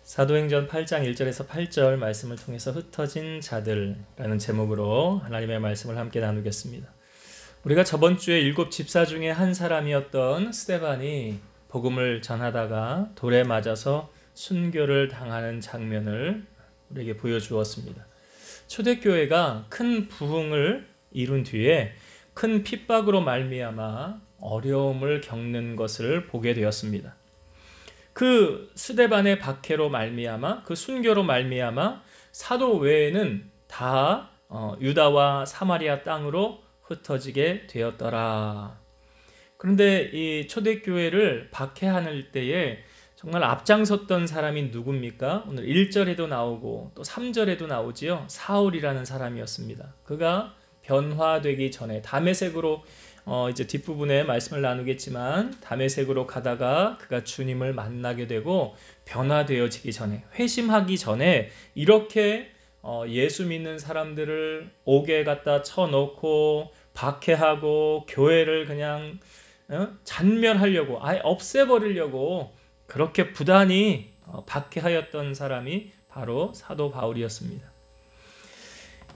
사도행전 8장 1절에서 8절 말씀을 통해서 흩어진 자들라는 제목으로 하나님의 말씀을 함께 나누겠습니다. 우리가 저번 주에 7 집사 중에 한 사람이었던 스데반이 복음을 전하다가 돌에 맞아서 순교를 당하는 장면을 우리에게 보여주었습니다. 초대교회가 큰 부흥을 이룬 뒤에 큰 핍박으로 말미암아 어려움을 겪는 것을 보게 되었습니다. 그 스데반의 박해로 말미암아, 그 순교로 말미암아 사도 외에는 다 유다와 사마리아 땅으로 흩어지게 되었더라. 그런데 이 초대교회를 박해할 때에 정말 앞장섰던 사람이 누굽니까? 오늘 1절에도 나오고 또 3절에도 나오지요. 사울이라는 사람이었습니다. 그가 변화되기 전에 다메섹으로 이제 뒷부분에 말씀을 나누겠지만 다메섹으로 가다가 그가 주님을 만나게 되고 변화되어지기 전에, 회심하기 전에 이렇게 예수 믿는 사람들을 옥에 갖다 쳐놓고 박해하고 교회를 그냥 잔멸하려고, 아예 없애버리려고 그렇게 부단히 박해하였던 사람이 바로 사도 바울이었습니다.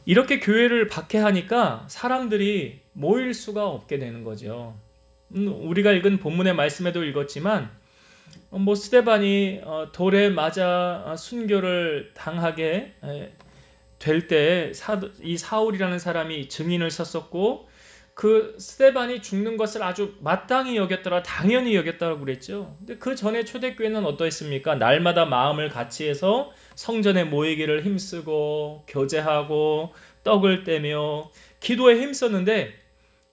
이렇게 교회를 박해하니까 사람들이 모일 수가 없게 되는 거죠. 우리가 읽은 본문의 말씀에도 읽었지만 스데반이 돌에 맞아 순교를 당하게 될 때 이 사울이라는 사람이 증인을 섰었고 그 스데반이 죽는 것을 아주 마땅히 여겼더라, 당연히 여겼다고 그랬죠. 근데 그 전에 초대교회는 어떠했습니까? 날마다 마음을 같이해서 성전에 모이기를 힘쓰고 교제하고 떡을 떼며 기도에 힘썼는데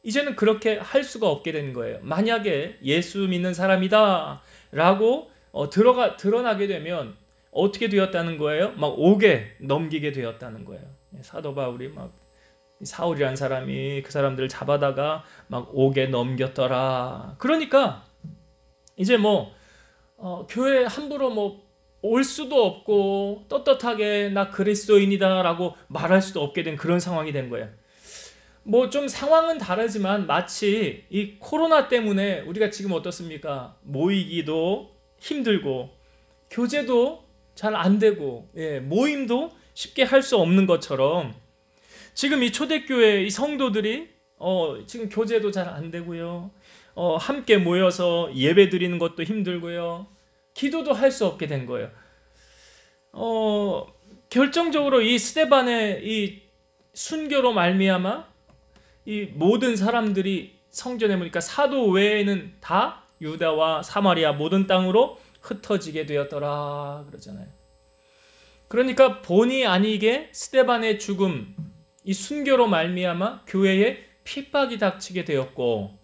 이제는 그렇게 할 수가 없게 된 거예요. 만약에 예수 믿는 사람이다 라고 드러나게 되면 어떻게 되었다는 거예요? 막 옥에 넘기게 되었다는 거예요. 사도 바울이 막 사울이라는 사람이 그 사람들을 잡아다가 막 옥에 넘겼더라. 그러니까 이제 교회 함부로 올 수도 없고 떳떳하게 나 그리스도인이다 라고 말할 수도 없게 된 그런 상황이 된 거예요. 좀 상황은 다르지만 마치 이 코로나 때문에 우리가 지금 어떻습니까? 모이기도 힘들고 교제도 잘 안 되고 모임도 쉽게 할 수 없는 것처럼 지금 이 초대교회 이 성도들이 지금 교제도 잘 안 되고요. 함께 모여서 예배 드리는 것도 힘들고요. 기도도 할 수 없게 된 거예요. 결정적으로 이 스데반의 이 순교로 말미암아 이 모든 사람들이 성전에 보니까 사도 외에는 다 유다와 사마리아 모든 땅으로 흩어지게 되었더라 그러잖아요. 그러니까 본의 아니게 스데반의 죽음, 이 순교로 말미암아 교회에 핍박이 닥치게 되었고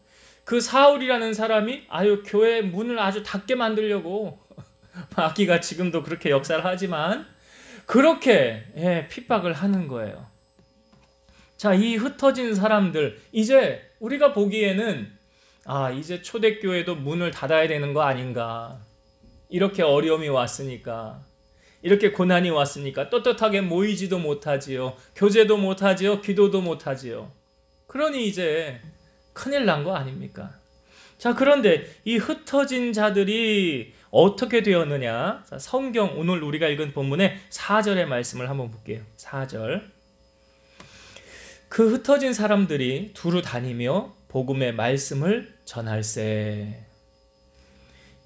그 사울이라는 사람이 교회 문을 아주 닫게 만들려고 마귀가 지금도 그렇게 역사를 하지만 그렇게 핍박을 하는 거예요. 자, 이 흩어진 사람들 이제 우리가 보기에는 이제 초대교회도 문을 닫아야 되는 거 아닌가. 이렇게 어려움이 왔으니까, 이렇게 고난이 왔으니까 떳떳하게 모이지도 못하지요. 교제도 못하지요. 기도도 못하지요. 그러니 이제 큰일 난 거 아닙니까? 자, 그런데 이 흩어진 자들이 어떻게 되었느냐? 성경 오늘 우리가 읽은 본문의 4절의 말씀을 한번 볼게요. 4절. 그 흩어진 사람들이 두루 다니며 복음의 말씀을 전할세.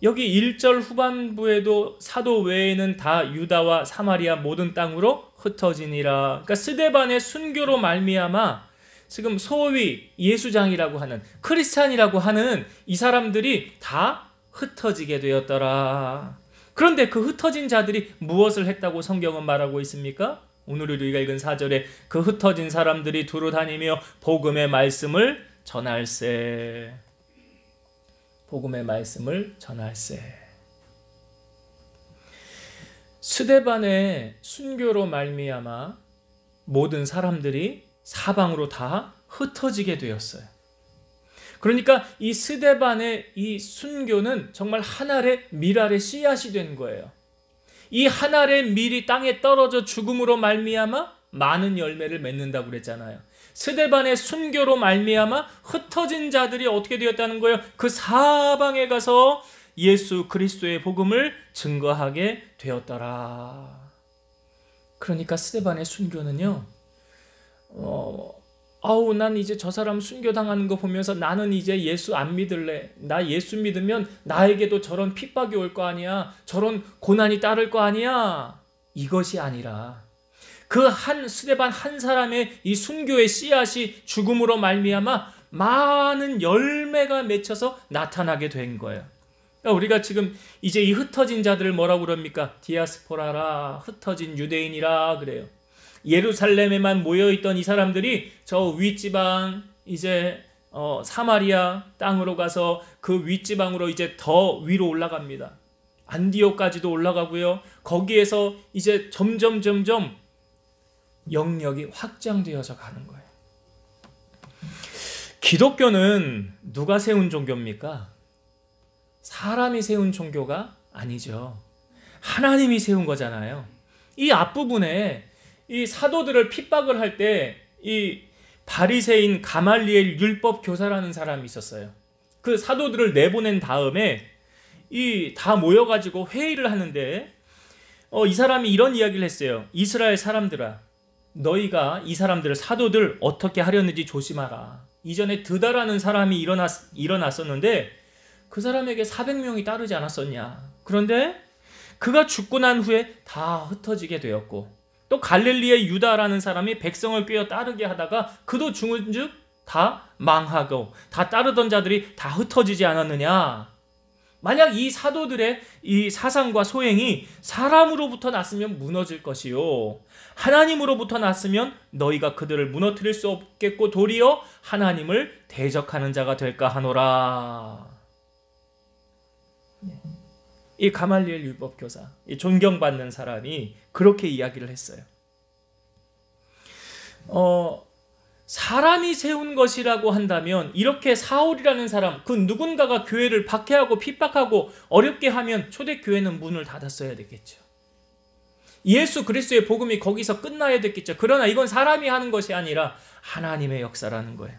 여기 1절 후반부에도 사도 외에는 다 유다와 사마리아 모든 땅으로 흩어지니라. 그러니까 스데반의 순교로 말미암아 지금 소위 예수장이라고 하는, 크리스찬이라고 하는 이 사람들이 다 흩어지게 되었더라. 그런데 그 흩어진 자들이 무엇을 했다고 성경은 말하고 있습니까? 오늘 우리가 읽은 4절에 그 흩어진 사람들이 두루 다니며 복음의 말씀을 전할세. 복음의 말씀을 전할세. 스데반의 순교로 말미암아 모든 사람들이 사방으로 다 흩어지게 되었어요. 그러니까 이 스데반의 이 순교는 정말 한 알의 밀알의 씨앗이 된 거예요. 이 한 알의 밀이 땅에 떨어져 죽음으로 말미암아 많은 열매를 맺는다고 그랬잖아요. 스데반의 순교로 말미암아 흩어진 자들이 어떻게 되었다는 거예요? 그 사방에 가서 예수 그리스도의 복음을 증거하게 되었더라. 그러니까 스데반의 순교는요, 난 이제 저 사람 순교당하는 거 보면서 나는 이제 예수 안 믿을래. 나 예수 믿으면 나에게도 저런 핍박이 올 거 아니야. 저런 고난이 따를 거 아니야. 이것이 아니라 그 한 스데반 한 사람의 이 순교의 씨앗이 죽음으로 말미암아 많은 열매가 맺혀서 나타나게 된 거예요. 그러니까 우리가 지금 이제 이 흩어진 자들을 뭐라고 그럽니까? 디아스포라라, 흩어진 유대인이라 그래요. 예루살렘에만 모여있던 이 사람들이 저 윗지방 이제 사마리아 땅으로 가서 그 윗지방으로 이제 더 위로 올라갑니다. 안디옥까지도 올라가고요. 거기에서 이제 점점 영역이 확장되어져 가는 거예요. 기독교는 누가 세운 종교입니까? 사람이 세운 종교가 아니죠. 하나님이 세운 거잖아요. 이 앞부분에 이 사도들을 핍박을 할 때 이 바리새인 가말리엘 율법 교사라는 사람이 있었어요. 그 사도들을 내보낸 다음에 이 다 모여가지고 회의를 하는데 이 사람이 이런 이야기를 했어요. 이스라엘 사람들아, 너희가 이 사람들을 사도들 어떻게 하려는지 조심하라. 이전에 드다라는 사람이 일어났었는데 그 사람에게 400명이 따르지 않았었냐. 그런데 그가 죽고 난 후에 다 흩어지게 되었고, 또 갈릴리의 유다라는 사람이 백성을 꿰어 따르게 하다가 그도 죽은 즉 다 망하고 다 따르던 자들이 다 흩어지지 않았느냐. 만약 이 사도들의 이 사상과 소행이 사람으로부터 났으면 무너질 것이요, 하나님으로부터 났으면 너희가 그들을 무너뜨릴 수 없겠고 도리어 하나님을 대적하는 자가 될까 하노라. 이 가말리엘 율법교사, 이 존경받는 사람이 그렇게 이야기를 했어요. 사람이 세운 것이라고 한다면 이렇게 사울이라는 사람, 그 누군가가 교회를 박해하고 핍박하고 어렵게 하면 초대교회는 문을 닫았어야 되겠죠. 예수 그리스도의 복음이 거기서 끝나야 됐겠죠. 그러나 이건 사람이 하는 것이 아니라 하나님의 역사라는 거예요.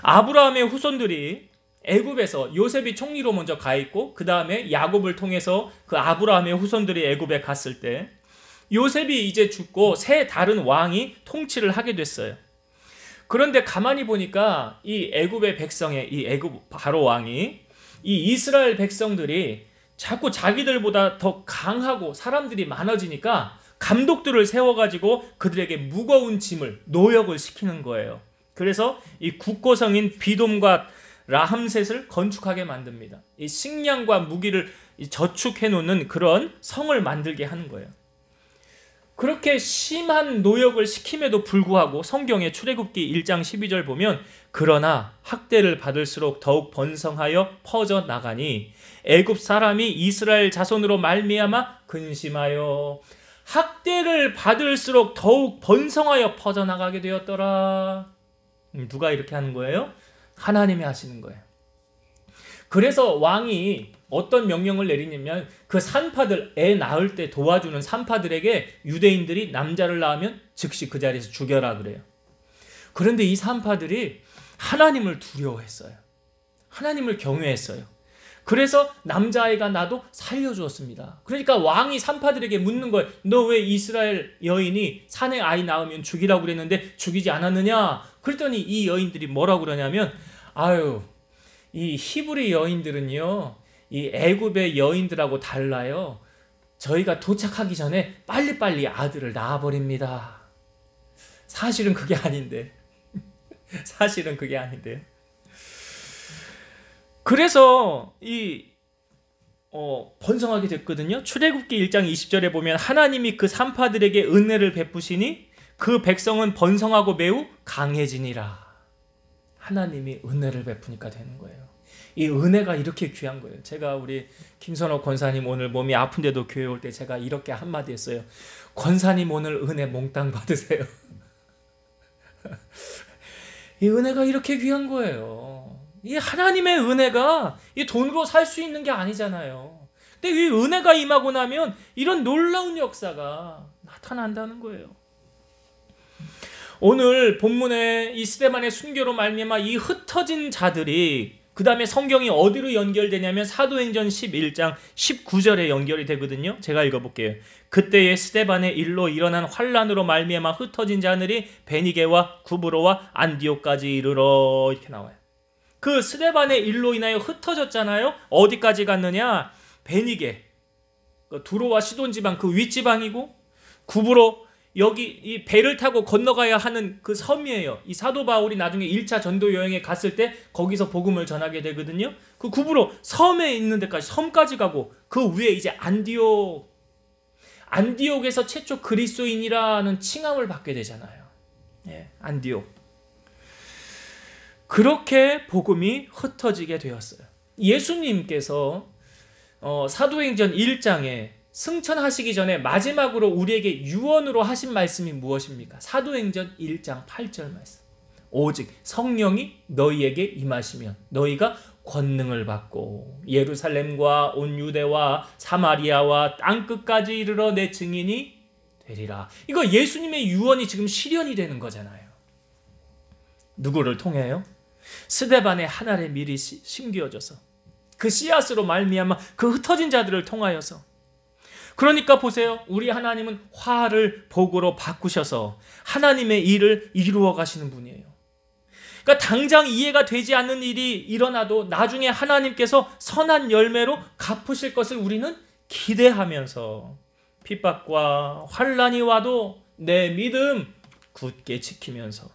아브라함의 후손들이 애굽에서 요셉이 총리로 먼저 가 있고 그 다음에 야곱을 통해서 그 아브라함의 후손들이 애굽에 갔을 때 요셉이 이제 죽고 새 다른 왕이 통치를 하게 됐어요. 그런데 가만히 보니까 이 애굽의 백성의 이 애굽 바로 왕이 이 이스라엘 백성들이 자꾸 자기들보다 더 강하고 사람들이 많아지니까 감독들을 세워가지고 그들에게 무거운 짐을, 노역을 시키는 거예요. 그래서 이 국고성인 비돔과 라함셋을 건축하게 만듭니다. 이 식량과 무기를 저축해 놓는 그런 성을 만들게 하는 거예요. 그렇게 심한 노역을 시킴에도 불구하고 성경의 출애굽기 1장 12절 보면 그러나 학대를 받을수록 더욱 번성하여 퍼져나가니 애굽 사람이 이스라엘 자손으로 말미암아 근심하여 학대를 받을수록 더욱 번성하여 퍼져나가게 되었더라. 누가 이렇게 하는 거예요? 하나님이 하시는 거예요. 그래서 왕이 어떤 명령을 내리냐면 그 산파들, 애 낳을 때 도와주는 산파들에게 유대인들이 남자를 낳으면 즉시 그 자리에서 죽여라 그래요. 그런데 이 산파들이 하나님을 두려워했어요. 하나님을 경외했어요. 그래서 남자아이가 나도 살려주었습니다. 그러니까 왕이 산파들에게 묻는 거예요. 너 왜 이스라엘 여인이 산에 아이 낳으면 죽이라고 그랬는데 죽이지 않았느냐? 그랬더니 이 여인들이 뭐라고 그러냐면 이 히브리 여인들은요, 이 애굽의 여인들하고 달라요. 저희가 도착하기 전에 빨리빨리 아들을 낳아버립니다. 사실은 그게 아닌데. 사실은 그게 아닌데. 그래서 번성하게 됐거든요. 출애굽기 1장 20절에 보면 하나님이 그 산파들에게 은혜를 베푸시니 그 백성은 번성하고 매우 강해지니라. 하나님이 은혜를 베푸니까 되는 거예요. 이 은혜가 이렇게 귀한 거예요. 제가 우리 김선호 권사님 오늘 몸이 아픈데도 교회 올 때 제가 이렇게 한마디 했어요. 권사님 오늘 은혜 몽땅 받으세요. 이 은혜가 이렇게 귀한 거예요. 이 하나님의 은혜가 이 돈으로 살 수 있는 게 아니잖아요. 근데 이 은혜가 임하고 나면 이런 놀라운 역사가 나타난다는 거예요. 오늘 본문에 이 스데반의 순교로 말미암아 이 흩어진 자들이 그 다음에 성경이 어디로 연결되냐면 사도행전 11장 19절에 연결이 되거든요. 제가 읽어볼게요. 그때에 스데반의 일로 일어난 환란으로 말미암아 흩어진 자들이 베니게와 구브로와 안디옥까지 이르러, 이렇게 나와요. 그 스데반의 일로 인하여 흩어졌잖아요. 어디까지 갔느냐? 베니게, 두로와 시돈 지방 그 윗지방이고, 구브로, 여기 이 배를 타고 건너가야 하는 그 섬이에요. 이 사도 바울이 나중에 1차 전도 여행에 갔을 때 거기서 복음을 전하게 되거든요. 그 구브로 섬에 있는 데까지, 섬까지 가고, 그 위에 이제 안디옥에서 최초 그리스도인이라는 칭함을 받게 되잖아요. 예, 안디옥. 그렇게 복음이 흩어지게 되었어요. 예수님께서 사도행전 1장에 승천하시기 전에 마지막으로 우리에게 유언으로 하신 말씀이 무엇입니까? 사도행전 1장 8절 말씀. 오직 성령이 너희에게 임하시면 너희가 권능을 받고 예루살렘과 온 유대와 사마리아와 땅끝까지 이르러 내 증인이 되리라. 이거 예수님의 유언이 지금 실현이 되는 거잖아요. 누구를 통해요? 스데반의 한 알의 밀이 심겨져서 그 씨앗으로 말미암아 그 흩어진 자들을 통하여서. 그러니까 보세요. 우리 하나님은 화를 복으로 바꾸셔서 하나님의 일을 이루어 가시는 분이에요. 그러니까 당장 이해가 되지 않는 일이 일어나도 나중에 하나님께서 선한 열매로 갚으실 것을 우리는 기대하면서 핍박과 환난이 와도 내 믿음 굳게 지키면서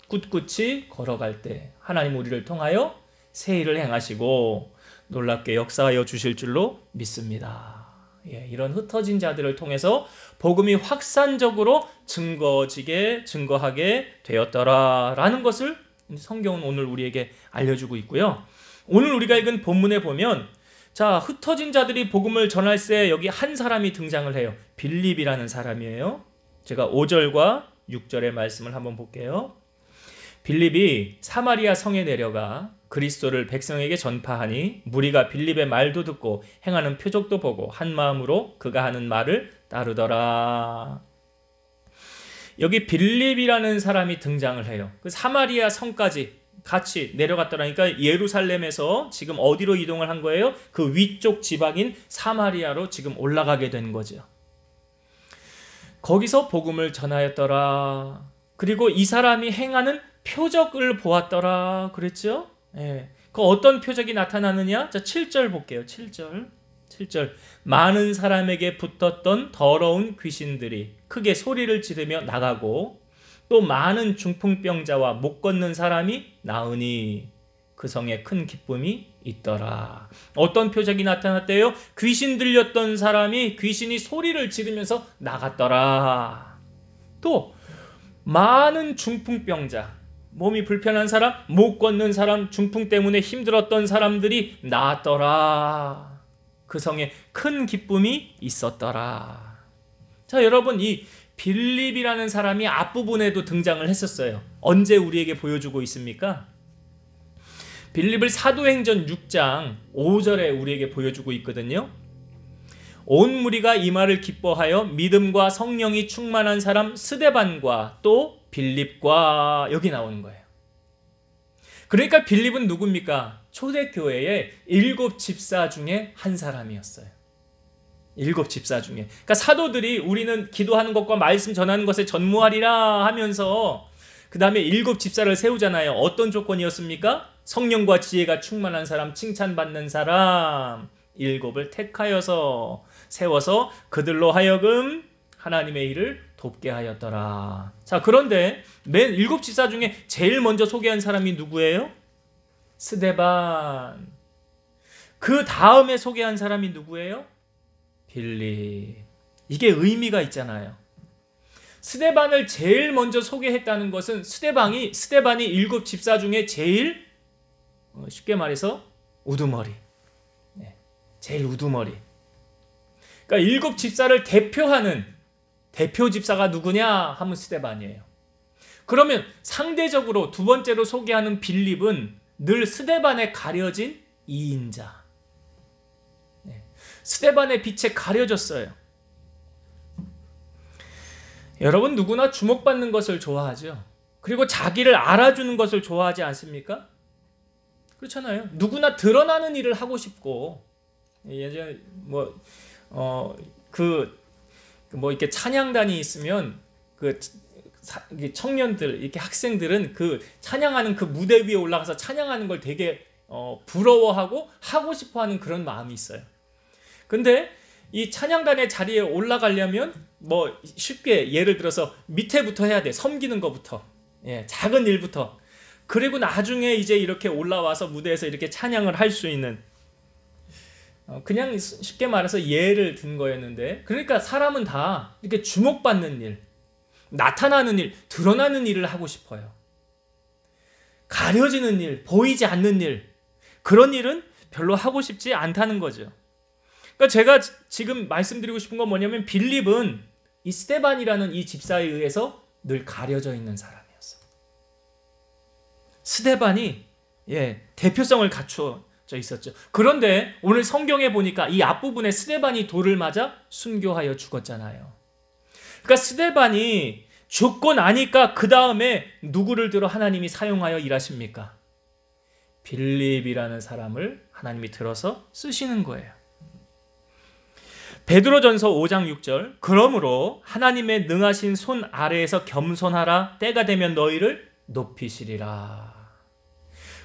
꿋꿋이 걸어갈 때 하나님 우리를 통하여 새 일을 행하시고 놀랍게 역사하여 주실 줄로 믿습니다. 예, 이런 흩어진 자들을 통해서 복음이 확산적으로 증거하게 되었더라라는 것을 성경은 오늘 우리에게 알려주고 있고요. 오늘 우리가 읽은 본문에 보면 자, 흩어진 자들이 복음을 전할 때 여기 한 사람이 등장을 해요. 빌립이라는 사람이에요. 제가 5절과 6절의 말씀을 한번 볼게요. 빌립이 사마리아 성에 내려가 그리스도를 백성에게 전파하니 무리가 빌립의 말도 듣고 행하는 표적도 보고 한 마음으로 그가 하는 말을 따르더라. 여기 빌립이라는 사람이 등장을 해요. 그 사마리아 성까지 같이 내려갔더라니까 예루살렘에서 지금 어디로 이동을 한 거예요? 그 위쪽 지방인 사마리아로 지금 올라가게 된 거죠. 거기서 복음을 전하였더라. 그리고 이 사람이 행하는 표적을 보았더라 그랬죠? 예. 그 어떤 표적이 나타나느냐? 자, 7절 볼게요. 7절. 많은 사람에게 붙었던 더러운 귀신들이 크게 소리를 지르며 나가고 또 많은 중풍병자와 못 걷는 사람이 나으니 그 성에 큰 기쁨이 있더라. 어떤 표적이 나타났대요? 귀신 들렸던 사람이 귀신이 소리를 지르면서 나갔더라. 또 많은 중풍병자, 몸이 불편한 사람, 못 걷는 사람, 중풍 때문에 힘들었던 사람들이 나았더라. 그 성에 큰 기쁨이 있었더라. 자, 여러분, 이 빌립이라는 사람이 앞부분에도 등장을 했었어요. 언제 우리에게 보여주고 있습니까? 빌립을 사도행전 6장 5절에 우리에게 보여주고 있거든요. 온 무리가 이 말을 기뻐하여 믿음과 성령이 충만한 사람 스데반과 또 빌립과 여기 나오는 거예요. 그러니까 빌립은 누굽니까? 초대교회의 7 집사 중에 한 사람이었어요. 7 집사 중에. 그러니까 사도들이 우리는 기도하는 것과 말씀 전하는 것에 전무하리라 하면서 그 다음에 7 집사를 세우잖아요. 어떤 조건이었습니까? 성령과 지혜가 충만한 사람, 칭찬받는 사람 7을 택하여서 세워서 그들로 하여금 하나님의 일을 돕게 하였더라. 자, 그런데 맨 7 집사 중에 제일 먼저 소개한 사람이 누구예요? 스데반. 그 다음에 소개한 사람이 누구예요? 빌립. 이게 의미가 있잖아요. 스데반을 제일 먼저 소개했다는 것은 스데반이 7 집사 중에 제일 쉽게 말해서 우두머리. 제일 우두머리. 그러니까 7 집사를 대표하는 대표 집사가 누구냐 하면 스데반이에요. 그러면 상대적으로 두 번째로 소개하는 빌립은 늘 스데반에 가려진 2인자. 스데반의 빛에 가려졌어요. 여러분 누구나 주목받는 것을 좋아하죠. 그리고 자기를 알아주는 것을 좋아하지 않습니까? 그렇잖아요. 누구나 드러나는 일을 하고 싶고, 예전에 이렇게 찬양단이 있으면 청년들, 이렇게 학생들은 그 찬양하는 그 무대 위에 올라가서 찬양하는 걸 되게 부러워하고 하고 싶어하는 그런 마음이 있어요. 근데 이 찬양단의 자리에 올라가려면 쉽게 예를 들어서 밑에부터 해야 돼. 섬기는 것부터, 작은 일부터. 그리고 나중에 이제 이렇게 올라와서 무대에서 이렇게 찬양을 할 수 있는, 그냥 쉽게 말해서 예를 든 거였는데, 그러니까 사람은 다 이렇게 주목받는 일, 나타나는 일, 드러나는 일을 하고 싶어요. 가려지는 일, 보이지 않는 일, 그런 일은 별로 하고 싶지 않다는 거죠. 그러니까 제가 지금 말씀드리고 싶은 건 뭐냐면, 빌립은 이 스데반이라는 이 집사에 의해서 늘 가려져 있는 사람이었어. 스데반이 대표성을 갖춰져 있었죠. 그런데 오늘 성경에 보니까 이 앞부분에 스데반이 돌을 맞아 순교하여 죽었잖아요. 그러니까 스데반이 죽고 나니까 그 다음에 누구를 들어 하나님이 사용하여 일하십니까? 빌립이라는 사람을 하나님이 들어서 쓰시는 거예요. 베드로전서 5장 6절, 그러므로 하나님의 능하신 손 아래에서 겸손하라. 때가 되면 너희를 높이시리라.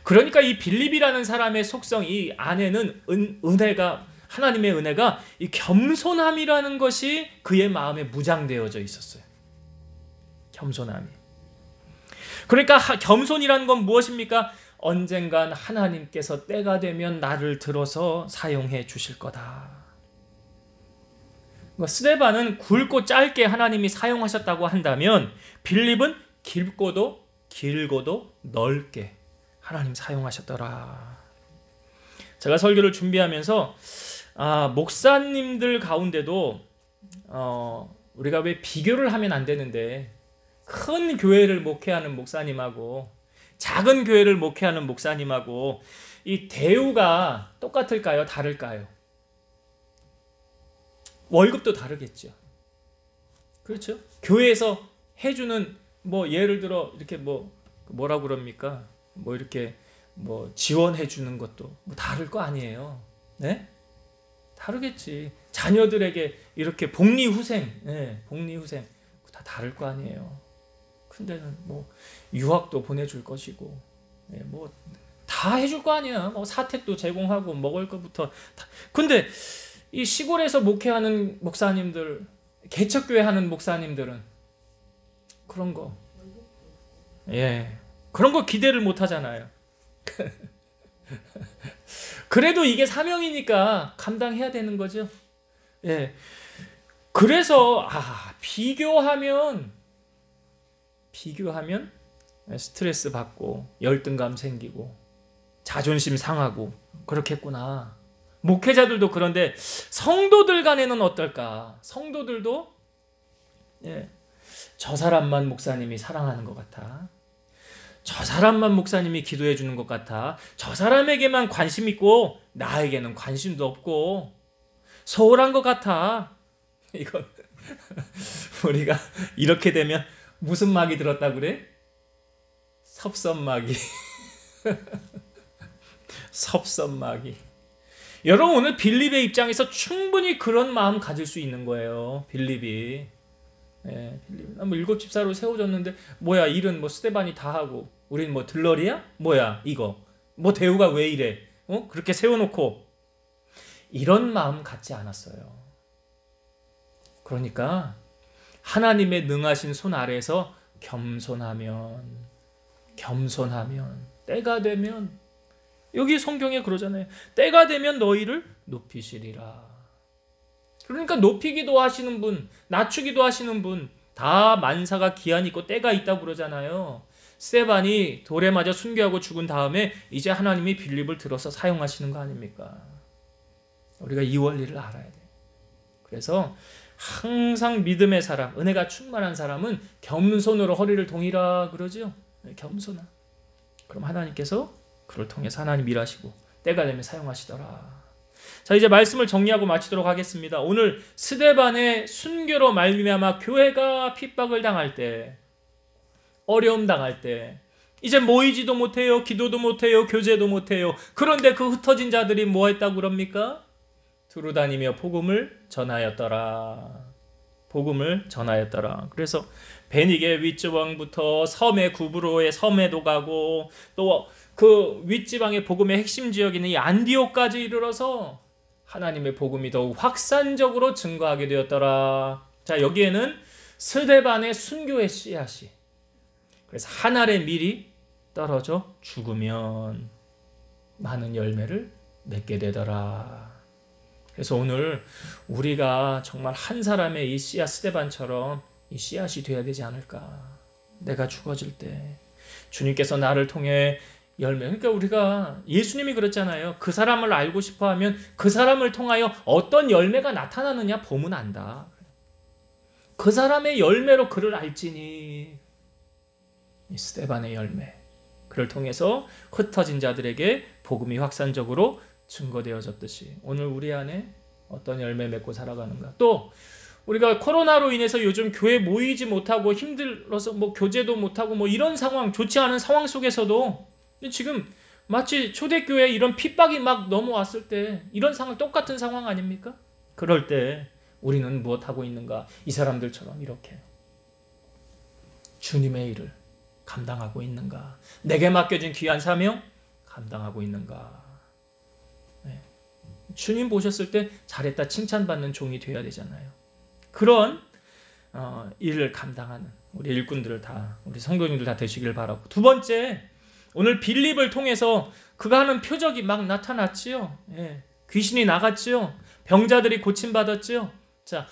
그러니까 이 빌립이라는 사람의 속성, 이 안에는 은혜가, 하나님의 은혜가, 이 겸손함이라는 것이 그의 마음에 무장되어져 있었어요. 겸손함이. 그러니까 겸손이라는 건 무엇입니까? 언젠간 하나님께서 때가 되면 나를 들어서 사용해 주실 거다. 스데반은 굵고 짧게 하나님이 사용하셨다고 한다면, 빌립은 길고도 길고도 넓게 하나님 사용하셨더라. 제가 설교를 준비하면서 목사님들 가운데도 우리가 왜 비교를 하면 안 되는데, 큰 교회를 목회하는 목사님하고 작은 교회를 목회하는 목사님하고 이 대우가 똑같을까요? 다를까요? 월급도 다르겠죠. 그렇죠? 교회에서 해주는 예를 들어 이렇게 뭐라고 그럽니까? 이렇게 지원해 주는 것도 다를 거 아니에요. 네? 다르겠지. 자녀들에게 이렇게 복리후생, 복리후생 다 다를 거 아니에요. 근데는 유학도 보내줄 것이고, 다 해줄 거 아니야. 사택도 제공하고 먹을 것부터 다. 근데 이 시골에서 목회하는 목사님들, 개척교회 하는 목사님들은 그런 거, 그런 거 기대를 못 하잖아요. 그래도 이게 사명이니까 감당해야 되는 거죠. 그래서 비교하면 스트레스 받고 열등감 생기고 자존심 상하고 그렇겠구나. 목회자들도 그런데 성도들 간에는 어떨까? 성도들도 저 사람만 목사님이 사랑하는 것 같아. 저 사람만 목사님이 기도해 주는 것 같아. 저 사람에게만 관심 있고 나에게는 관심도 없고 소홀한 것 같아. 이건 우리가 이렇게 되면 무슨 막이 들었다 그래? 섭섭마귀. 섭섭마귀. 여러분, 오늘 빌립의 입장에서 충분히 그런 마음 가질 수 있는 거예요. 빌립이. 빌립. 7 집사로 세워졌는데 뭐야, 일은 스데반이 다 하고 우린 들러리야? 뭐야 이거? 대우가 왜 이래? 그렇게 세워놓고. 이런 마음 갖지 않았어요. 그러니까 하나님의 능하신 손 아래에서 겸손하면 때가 되면, 여기 성경에 그러잖아요. 때가 되면 너희를 높이시리라. 그러니까 높이기도 하시는 분, 낮추기도 하시는 분, 다 만사가 기한이 있고 때가 있다고 그러잖아요. 스데반이 돌에 맞아 순교하고 죽은 다음에 이제 하나님이 빌립을 들어서 사용하시는 거 아닙니까? 우리가 이 원리를 알아야 돼요. 그래서 항상 믿음의 사람, 은혜가 충만한 사람은 겸손으로 허리를 동이라 그러죠. 겸손함. 그럼 하나님께서 그를 통해서 하나님 일하시고 때가 되면 사용하시더라. 자, 이제 말씀을 정리하고 마치도록 하겠습니다. 오늘 스데반의 순교로 말미암아 교회가 핍박을 당할 때, 어려움 당할 때, 이제 모이지도 못해요. 기도도 못해요. 교제도 못해요. 그런데 그 흩어진 자들이 뭐 했다고 그럽니까? 두루 다니며 복음을 전하였더라. 복음을 전하였더라. 그래서 베니게 윗지방부터 섬의 구브로의 섬에도 가고 또 그 윗지방의 복음의 핵심 지역인 이 안디옥까지 이르러서 하나님의 복음이 더욱 확산적으로 증거하게 되었더라. 자, 여기에는 스데반의 순교의 씨앗이, 그래서 한 알의 밀이 떨어져 죽으면 많은 열매를 맺게 되더라. 그래서 오늘 우리가 정말 한 사람의 이 씨앗 스데반처럼 이 씨앗이 되어야 되지 않을까. 내가 죽어질 때 주님께서 나를 통해 열매, 그러니까 우리가 예수님이 그랬잖아요. 그 사람을 알고 싶어하면 그 사람을 통하여 어떤 열매가 나타나느냐 보면 안다. 그 사람의 열매로 그를 알지니. 이 스데반의 열매, 그를 통해서 흩어진 자들에게 복음이 확산적으로 증거되어졌듯이 오늘 우리 안에 어떤 열매 맺고 살아가는가. 또 우리가 코로나로 인해서 요즘 교회 모이지 못하고 힘들어서 뭐 교제도 못하고 뭐 이런 상황, 좋지 않은 상황 속에서도 지금 마치 초대교회에 이런 핍박이 막 넘어왔을 때 이런 상황, 똑같은 상황 아닙니까? 그럴 때 우리는 무엇하고 있는가? 이 사람들처럼 이렇게 주님의 일을 감당하고 있는가? 내게 맡겨진 귀한 사명 감당하고 있는가? 네. 주님 보셨을 때 잘했다 칭찬받는 종이 되어야 되잖아요. 그런 일을 감당하는 우리 일꾼들을 다, 우리 성도님들 다 되시길 바라고. 두 번째, 오늘 빌립을 통해서 그가 하는 표적이 막 나타났지요. 예. 귀신이 나갔지요. 병자들이 고침받았지요. 자,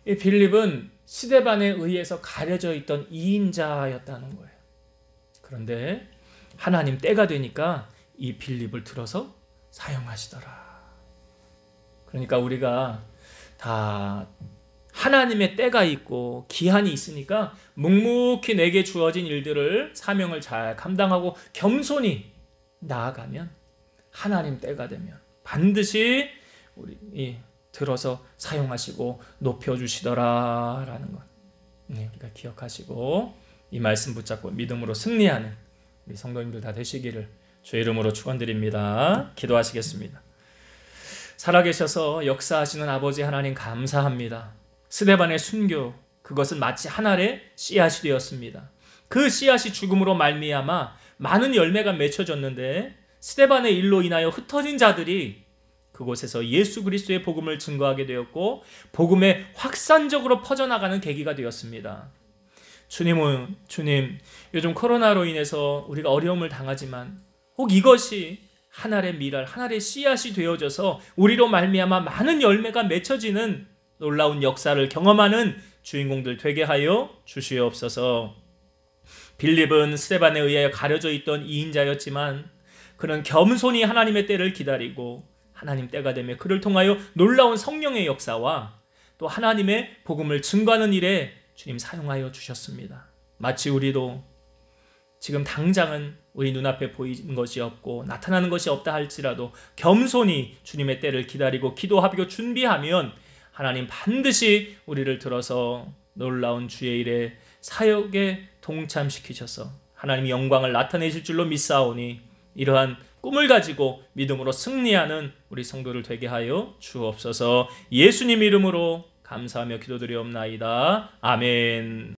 이 빌립은 스데반에 의해서 가려져 있던 이인자였다는 거예요. 그런데 하나님 때가 되니까 이 빌립을 들어서 사용하시더라. 그러니까 우리가 다 하나님의 때가 있고 기한이 있으니까 묵묵히 내게 주어진 일들을, 사명을 잘 감당하고 겸손히 나아가면 하나님 때가 되면 반드시 우리 들어서 사용하시고 높여주시더라라는 것. 우리가 기억하시고 이 말씀 붙잡고 믿음으로 승리하는 우리 성도님들 다 되시기를 주의 이름으로 축원드립니다. 기도하시겠습니다. 살아계셔서 역사하시는 아버지 하나님 감사합니다. 스데반의 순교, 그것은 마치 한 알의 씨앗이 되었습니다. 그 씨앗이 죽음으로 말미암아 많은 열매가 맺혀졌는데 스데반의 일로 인하여 흩어진 자들이 그곳에서 예수 그리스도의 복음을 증거하게 되었고 복음에 확산적으로 퍼져나가는 계기가 되었습니다. 주님, 요즘 코로나로 인해서 우리가 어려움을 당하지만 혹 이것이 한 알의 밀알, 한 알의 씨앗이 되어져서 우리로 말미암아 많은 열매가 맺혀지는 놀라운 역사를 경험하는 주인공들 되게 하여 주시옵소서. 빌립은 스데반에 의하여 가려져 있던 이인자였지만 그는 겸손히 하나님의 때를 기다리고 하나님 때가 되며 그를 통하여 놀라운 성령의 역사와 또 하나님의 복음을 증거하는 일에 주님 사용하여 주셨습니다. 마치 우리도 지금 당장은 우리 눈앞에 보이는 것이 없고 나타나는 것이 없다 할지라도 겸손히 주님의 때를 기다리고 기도하고 준비하면 하나님 반드시 우리를 들어서 놀라운 주의 일에 사역에 동참시키셔서 하나님의 영광을 나타내실 줄로 믿사오니 이러한 꿈을 가지고 믿음으로 승리하는 우리 성도를 되게 하여 주옵소서. 예수님 이름으로 감사하며 기도드리옵나이다. 아멘.